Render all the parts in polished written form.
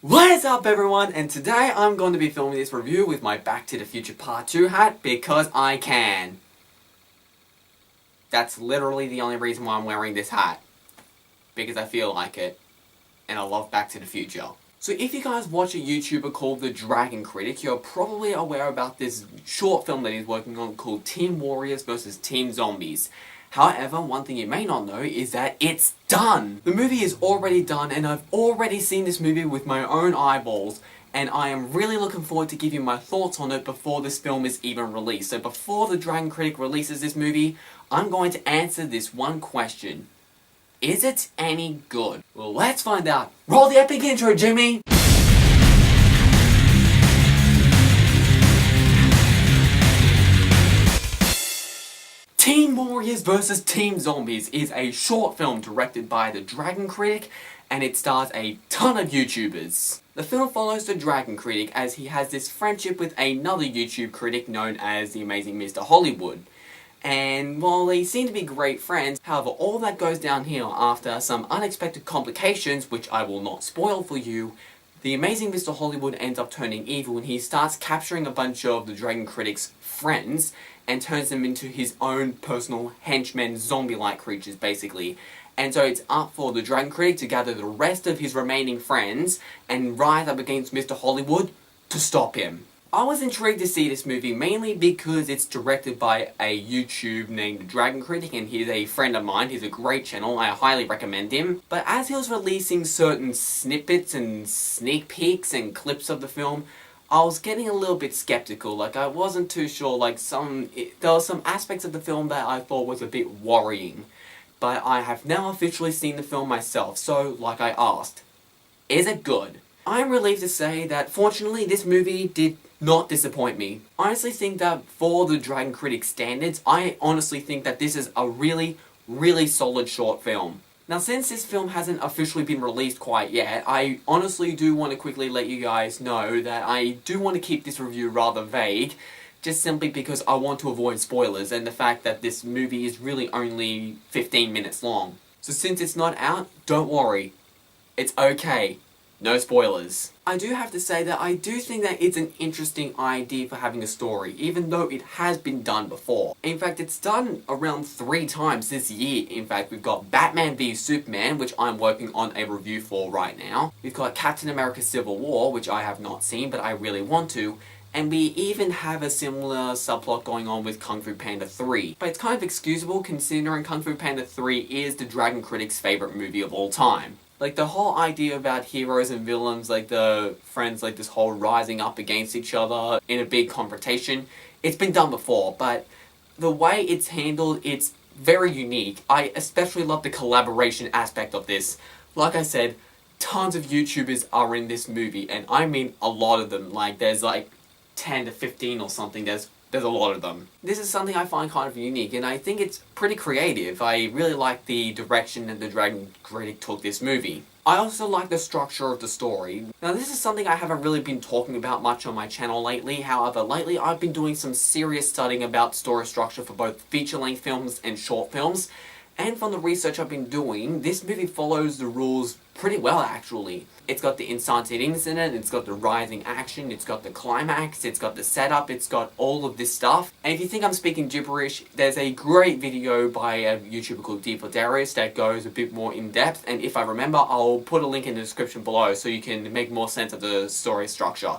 What is up everyone, and today I'm going to be filming this review with my Back to the Future Part 2 hat because I can. That's literally the only reason why I'm wearing this hat. Because I feel like it. And I love Back to the Future. So if you guys watch a YouTuber called the Dragon Critic, you're probably aware about this short film that he's working on called Team Warriors vs Team Zombies. However, one thing you may not know is that it's done! The movie is already done, and I've already seen this movie with my own eyeballs, and I am really looking forward to giving my thoughts on it before this film is even released. So before the Dragon Critic releases this movie, I'm going to answer this one question. Is it any good? Well, let's find out. Roll the epic intro, Jimmy! Team Warriors vs Team Zombies is a short film directed by the Dragon Critic, and it stars a ton of YouTubers. The film follows the Dragon Critic as he has this friendship with another YouTube critic known as the amazing Mr. Hollywood. And while they seem to be great friends, however, all that goes downhill after some unexpected complications, which I will not spoil for you. The amazing Mr. Hollywood ends up turning evil and he starts capturing a bunch of the Dragon Critic's friends and turns them into his own personal henchmen, zombie-like creatures, basically. And so it's up for the Dragon Critic to gather the rest of his remaining friends and rise up against Mr. Hollywood to stop him. I was intrigued to see this movie mainly because it's directed by a YouTube named Dragon Critic, and he's a friend of mine. He's a great channel, I highly recommend him. But as he was releasing certain snippets and sneak peeks and clips of the film, I was getting a little bit skeptical. Like, I wasn't too sure, there were some aspects of the film that I thought was a bit worrying. But I have now officially seen the film myself, so like I asked, is it good? I'm relieved to say that fortunately this movie did not disappoint me. I honestly think that for the Dragon Critic standards, I honestly think that this is a really solid short film. Now, since this film hasn't officially been released quite yet, I honestly do want to quickly let you guys know that I do want to keep this review rather vague, just simply because I want to avoid spoilers and the fact that this movie is really only 15 minutes long. So since it's not out, don't worry. It's okay. No spoilers. I do have to say that I do think that it's an interesting idea for having a story, even though it has been done before. In fact, it's done around 3 times this year. In fact, we've got Batman v Superman, which I'm working on a review for right now. We've got Captain America Civil War, which I have not seen, but I really want to. And we even have a similar subplot going on with Kung Fu Panda 3. But it's kind of excusable considering Kung Fu Panda 3 is the Dragon Critic's favourite movie of all time. Like, the whole idea about heroes and villains, like the friends, like this whole rising up against each other in a big confrontation, it's been done before, but the way it's handled, it's very unique. I especially love the collaboration aspect of this. Like I said, tons of YouTubers are in this movie, and I mean a lot of them. Like, there's like 10 to 15 or something, there's a lot of them. This is something I find kind of unique, and I think it's pretty creative. I really like the direction that the Dragon Critic took this movie. I also like the structure of the story. Now, this is something I haven't really been talking about much on my channel lately. However, lately I've been doing some serious studying about story structure for both feature-length films and short films. And from the research I've been doing, this movie follows the rules pretty well, actually. It's got the inciting incident, it's got the rising action, it's got the climax, it's got the setup, it's got all of this stuff. And if you think I'm speaking gibberish, there's a great video by a YouTuber called Darius that goes a bit more in depth, and if I remember, I'll put a link in the description below so you can make more sense of the story structure.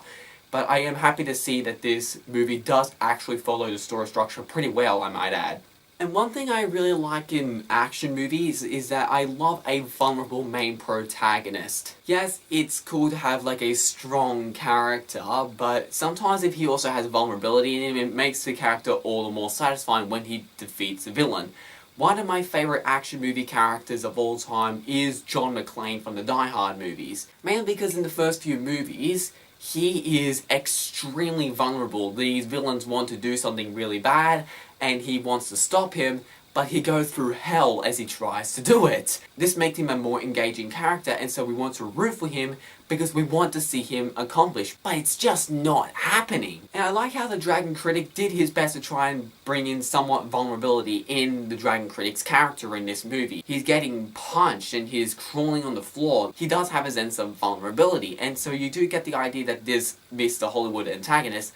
But I am happy to see that this movie does actually follow the story structure pretty well, I might add. And one thing I really like in action movies is that I love a vulnerable main protagonist. Yes, it's cool to have like a strong character, but sometimes if he also has vulnerability in him, it makes the character all the more satisfying when he defeats the villain. One of my favourite action movie characters of all time is John McClane from the Die Hard movies. Mainly because in the first few movies, he is extremely vulnerable. These villains want to do something really bad, and he wants to stop him, but he goes through hell as he tries to do it. This makes him a more engaging character, and so we want to root for him, because we want to see him accomplish, but it's just not happening. And I like how the Dragon Critic did his best to try and bring in somewhat vulnerability in the Dragon Critic's character in this movie. He's getting punched and he's crawling on the floor. He does have a sense of vulnerability, and so you do get the idea that this Mr. Hollywood antagonist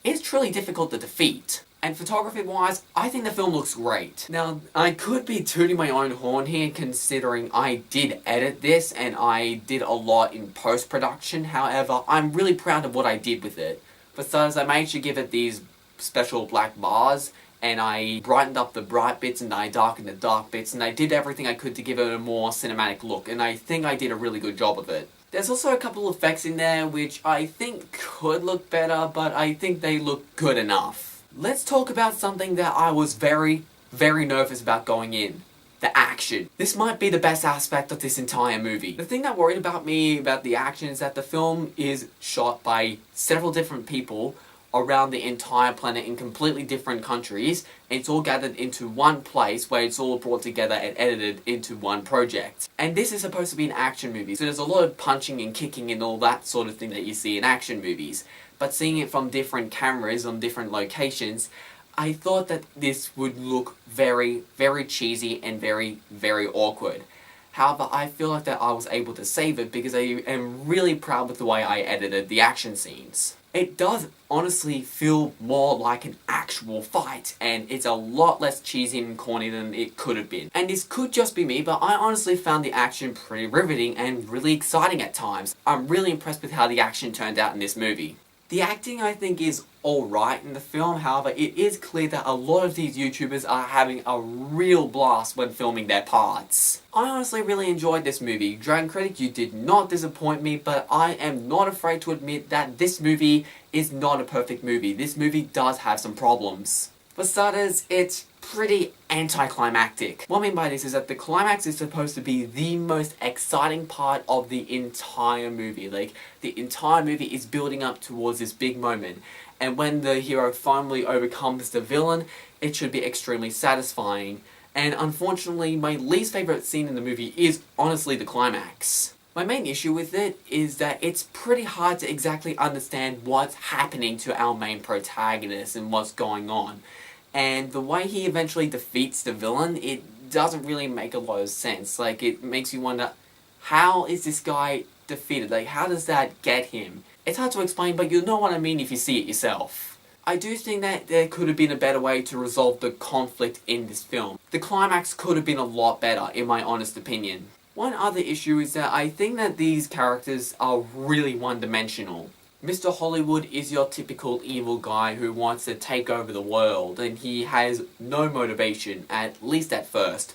is truly difficult to defeat. And photography-wise, I think the film looks great. Now, I could be tooting my own horn here considering I did edit this and I did a lot in post-production. However, I'm really proud of what I did with it. For starters, I made sure to give it these special black bars, and I brightened up the bright bits and I darkened the dark bits, and I did everything I could to give it a more cinematic look, and I think I did a really good job of it. There's also a couple of effects in there which I think could look better, but I think they look good enough. Let's talk about something that I was very, very nervous about going in. The action. This might be the best aspect of this entire movie. The thing that worried about me about the action is that the film is shot by several different people around the entire planet in completely different countries, and it's all gathered into one place where it's all brought together and edited into one project. And this is supposed to be an action movie, so there's a lot of punching and kicking and all that sort of thing that you see in action movies. But seeing it from different cameras on different locations, I thought that this would look very, very cheesy and very, very awkward. However, I feel like that I was able to save it because I am really proud with the way I edited the action scenes. It does honestly feel more like an actual fight, and it's a lot less cheesy and corny than it could have been. And this could just be me, but I honestly found the action pretty riveting and really exciting at times. I'm really impressed with how the action turned out in this movie. The acting, I think, is alright in the film. However, it is clear that a lot of these YouTubers are having a real blast when filming their parts. I honestly really enjoyed this movie. Dragon Critic, you did not disappoint me, but I am not afraid to admit that this movie is not a perfect movie. This movie does have some problems. For starters, it's pretty anticlimactic. What I mean by this is that the climax is supposed to be the most exciting part of the entire movie. Like, the entire movie is building up towards this big moment. And when the hero finally overcomes the villain, it should be extremely satisfying. And unfortunately, my least favorite scene in the movie is honestly the climax. My main issue with it is that it's pretty hard to exactly understand what's happening to our main protagonist and what's going on. And the way he eventually defeats the villain, it doesn't really make a lot of sense. Like, it makes you wonder, how is this guy defeated? Like, how does that get him? It's hard to explain, but you'll know what I mean if you see it yourself. I do think that there could have been a better way to resolve the conflict in this film. The climax could have been a lot better, in my honest opinion. One other issue is that I think that these characters are really one-dimensional. Mr. Hollywood is your typical evil guy who wants to take over the world, and he has no motivation, at least at first.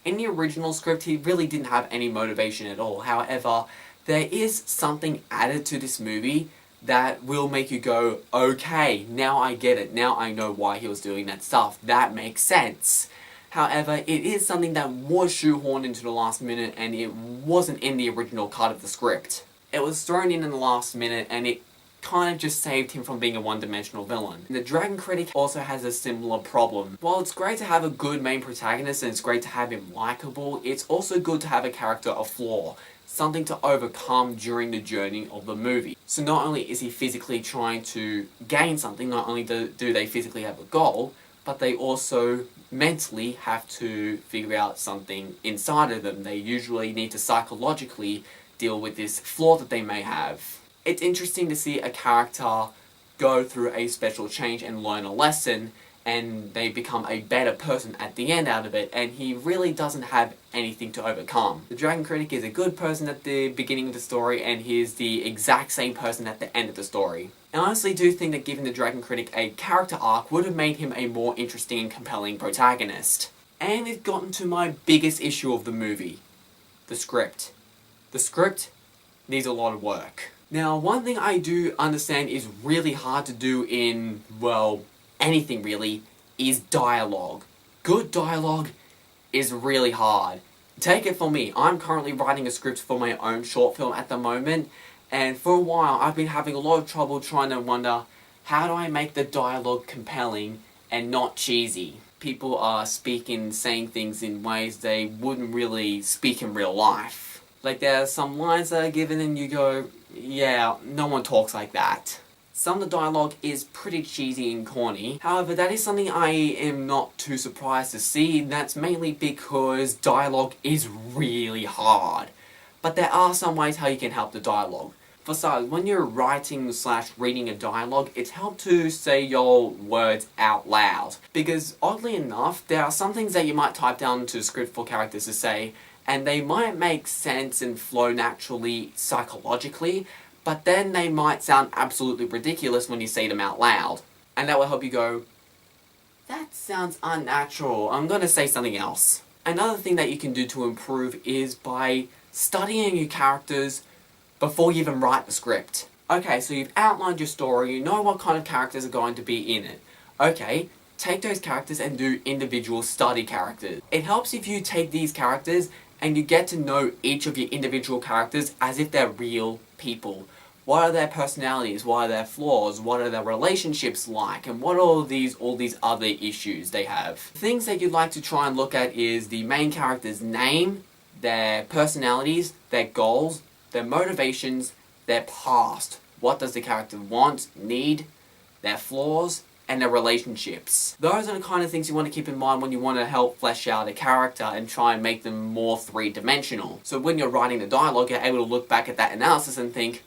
In the original script, he really didn't have any motivation at all. However, there is something added to this movie that will make you go, okay, now I get it, now I know why he was doing that stuff, that makes sense. However, it is something that was shoehorned into the last minute, and it wasn't in the original cut of the script. It was thrown in the last minute, and it kind of just saved him from being a one-dimensional villain. The Dragon Critic also has a similar problem. While it's great to have a good main protagonist and it's great to have him likable, it's also good to have a character of flaw, something to overcome during the journey of the movie. So not only is he physically trying to gain something, not only do they physically have a goal, but they also mentally have to figure out something inside of them. They usually need to psychologically deal with this flaw that they may have. It's interesting to see a character go through a special change and learn a lesson, and they become a better person at the end out of it, and he really doesn't have anything to overcome. The Dragon Critic is a good person at the beginning of the story, and he is the exact same person at the end of the story. I honestly do think that giving the Dragon Critic a character arc would have made him a more interesting and compelling protagonist. And it's gotten to my biggest issue of the movie. The script. The script needs a lot of work. Now, one thing I do understand is really hard to do in, well, anything really, is dialogue. Good dialogue is really hard. Take it from me, I'm currently writing a script for my own short film at the moment, and for a while I've been having a lot of trouble trying to wonder, how do I make the dialogue compelling and not cheesy? People are saying things in ways they wouldn't really speak in real life. Like, there are some lines that are given and you go, yeah, no one talks like that. Some of the dialogue is pretty cheesy and corny. However, that is something I am not too surprised to see, and that's mainly because dialogue is really hard. But there are some ways how you can help the dialogue. For starters, when you're writing / reading a dialogue, it's helped to say your words out loud. Because oddly enough, there are some things that you might type down to a script for characters to say, and they might make sense and flow naturally psychologically, but then they might sound absolutely ridiculous when you say them out loud. And that will help you go, that sounds unnatural, I'm gonna say something else. Another thing that you can do to improve is by studying your characters before you even write the script. Okay, so you've outlined your story, you know what kind of characters are going to be in it. Okay, take those characters and do individual study characters. It helps if you take these characters and you get to know each of your individual characters as if they're real people. What are their personalities? What are their flaws? What are their relationships like? And what are all these other issues they have? Things that you'd like to try and look at is the main character's name, their personalities, their goals, their motivations, their past. What does the character want, need, their flaws, and their relationships. Those are the kind of things you want to keep in mind when you want to help flesh out a character and try and make them more three-dimensional. So when you're writing the dialogue, you're able to look back at that analysis and think,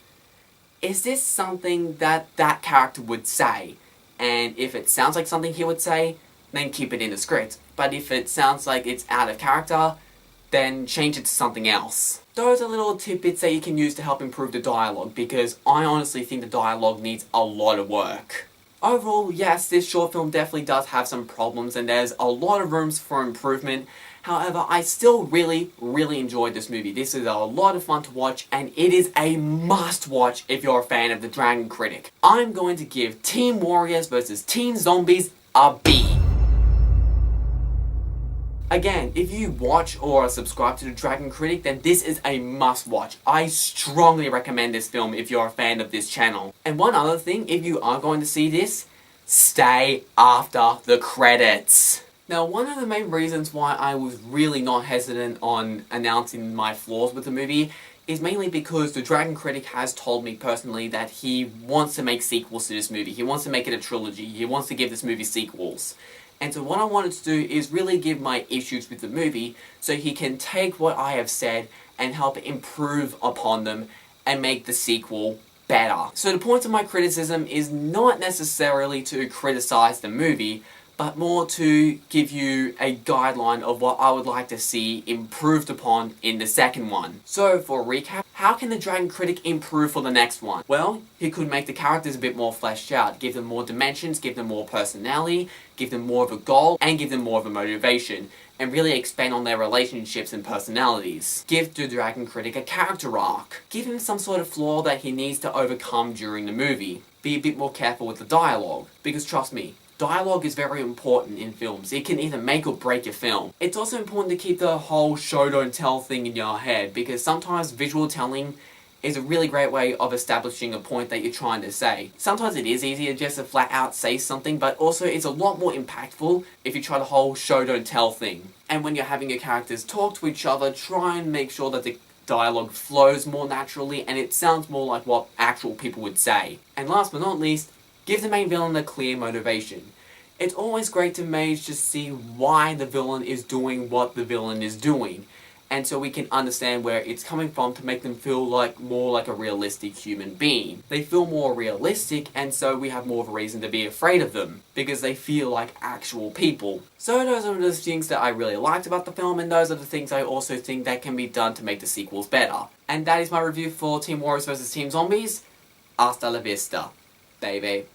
is this something that that character would say? And if it sounds like something he would say, then keep it in the script. But if it sounds like it's out of character, then change it to something else. Those are little tidbits that you can use to help improve the dialogue, because I honestly think the dialogue needs a lot of work. Overall, yes, this short film definitely does have some problems and there's a lot of rooms for improvement. However, I still really enjoyed this movie. This is a lot of fun to watch and it is a must watch if you're a fan of the Dragon Critic. I'm going to give Team Warriors vs Team Zombies a B. Again, if you watch or subscribe to the Dragon Critic, then this is a must-watch. I strongly recommend this film if you're a fan of this channel. And one other thing, if you are going to see this, stay after the credits. Now, one of the main reasons why I was really not hesitant on announcing my flaws with the movie is mainly because the Dragon Critic has told me personally that he wants to make sequels to this movie. He wants to make it a trilogy. He wants to give this movie sequels. And so what I wanted to do is really give my issues with the movie so he can take what I have said and help improve upon them and make the sequel better. So the point of my criticism is not necessarily to criticize the movie, but more to give you a guideline of what I would like to see improved upon in the second one. So for a recap, how can the Dragon Critic improve for the next one? Well, he could make the characters a bit more fleshed out, give them more dimensions, give them more personality, give them more of a goal, and give them more of a motivation, and really expand on their relationships and personalities. Give the Dragon Critic a character arc. Give him some sort of flaw that he needs to overcome during the movie. Be a bit more careful with the dialogue, because trust me, dialogue is very important in films. It can either make or break your film. It's also important to keep the whole show don't tell thing in your head, because sometimes visual telling is a really great way of establishing a point that you're trying to say. Sometimes it is easier just to flat out say something, but also it's a lot more impactful if you try the whole show don't tell thing. And when you're having your characters talk to each other, try and make sure that the dialogue flows more naturally and it sounds more like what actual people would say. And last but not least, give the main villain a clear motivation. It's always great to just see why the villain is doing what the villain is doing, and so we can understand where it's coming from to make them feel more like a realistic human being. They feel more realistic, and so we have more of a reason to be afraid of them, because they feel like actual people. So those are the things that I really liked about the film, and those are the things I also think that can be done to make the sequels better. And that is my review for Team Warriors vs Team Zombies. Hasta la vista, baby.